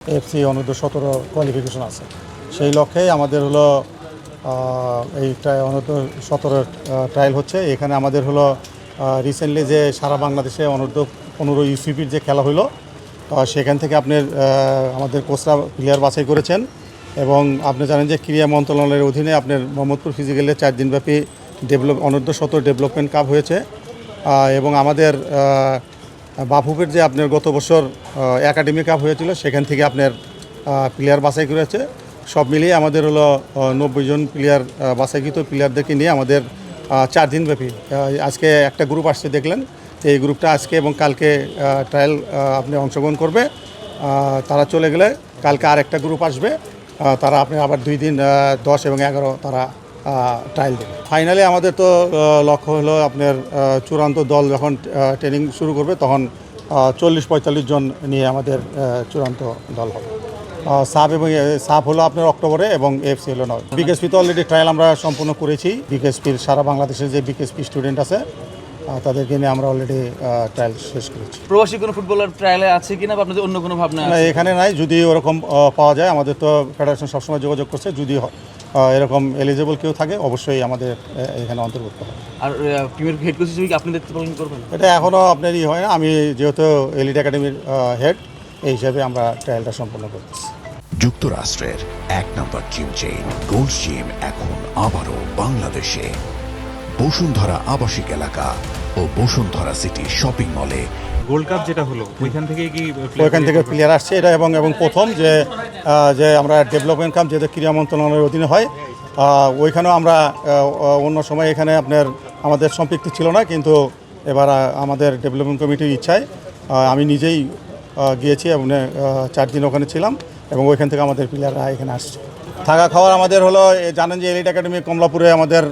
FC অনূর্ধ্ব 17 qualification আছে। সেই লক্ষ্যেই আমাদের হলো এই অনূর্ধ্ব 17 ট্রায়াল হচ্ছে। এখানে আমাদের হলো রিসেন্টলি যে সারা বাংলাদেশে অনূর্ধ্ব 15 ইউসিপির যে খেলা হলো, সেখান থেকে আপনার আমাদের কোচরা প্লেয়ার বাছাই করেছেন। এবং আপনি জানেন যে ক্রীড়া মন্ত্রণালয়ের অধীনে আপনার মোহাম্মদপুর ফিজিক্যালে 4 দিনব্যাপী অনূর্ধ্ব 17 ডেভেলপমেন্ট কাপ হয়েছে। এবং আমাদের বাফুফের যে আপনার গত বছর একাডেমি কাপ হয়েছিল, সেখান থেকে আপনার প্লেয়ার বাছাই করেছে। সব মিলিয়ে আমাদের হলো 90 জন প্লেয়ার বাছাইকৃত প্লেয়ারদেরকে নিয়ে আমাদের 4 দিনব্যাপী আজকে একটা গ্রুপ আসছে দেখলেন। এই গ্রুপটা আজকে এবং কালকে ট্রায়াল আপনি অংশগ্রহণ করবে। তারা চলে গেলে কালকে আর একটা গ্রুপ আসবে, তারা আপনি আবার 2 দিন 10 এবং 11 তারা ট্রায়াল দেবে। ফাইনালে আমাদের তো লক্ষ্য হলো আপনার চূড়ান্ত দল যখন ট্রেনিং শুরু করবে তখন 40-45 জন নিয়ে আমাদের চূড়ান্ত দল হবে। সাব হলো আপনার অক্টোবরে এবং এফসি হলো 9। বিকেএসপি তো অলরেডি ট্রায়াল আমরা সম্পূর্ণ করেছি। বিকেএসপির সারা বাংলাদেশের যে বিকেএসপি স্টুডেন্ট আছে তাদেরকে নিয়ে আমরা অলরেডি ট্রায়াল শেষ করেছি। প্রবাসী কোনো ফুটবলার ট্রায়ালে আছে কিনা বা আপনাদের অন্য কোনো ভাবনা না, এখানে নাই। যদি ওরকম পাওয়া যায়, আমাদের তো ফেডারেশন সবসময় যোগাযোগ করছে, যদি এরকম এলিজিবল কেউ থাকে অবশ্যই আমাদের এখানে অন্তর্ভুক্ত হবে। আর টিমের হেড কোচ হিসেবে কি আপনি দায়িত্ব পালন করবেন? এটা এখনও আপনার হয় না। আমি যেহেতু এলিট একাডেমির হেড, এই হিসাবে আমরা ট্রায়ালটা সম্পন্ন করতেছি। যুক্তরাষ্ট্রের 1 নম্বর জিম চেইন গোল্ড জিম এখন আবারও বাংলাদেশে। বসুন্ধরা আবাসিক এলাকা ও বসুন্ধরা সিটি শপিং মলে। গোল্ড কাপ যেটা হলো ওইখান থেকে কি ওইখান থেকে প্লেয়ার আসছে এটা, এবং প্রথম যে আমরা ডেভেলপমেন্ট কাপ যেটা ক্রীড়া মন্ত্রণালয়ের অধীনে হয়, ওইখানেও আমরা অন্য সময় এখানে আপনার আমাদের সম্পৃক্তি ছিল না, কিন্তু এবার আমাদের ডেভেলপমেন্ট কমিটির ইচ্ছায় আমি নিজেই গিয়েছি এবং 4 দিন ওখানে ছিলাম, এবং ওইখান থেকে আমাদের প্লেয়াররা এখানে আসছে। থাকা খাওয়ার আমাদের হলো, জানেন যে এলিট একাডেমি কমলাপুরে আমাদের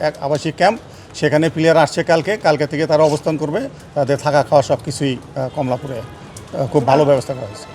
এক আবাসিক ক্যাম্প, সেখানে প্লেয়ার আসছে কালকে থেকে তারা অবস্থান করবে। তাদের থাকা খাওয়া সব কিছুই কমলাপুরে খুব ভালো ব্যবস্থা করা হয়েছে।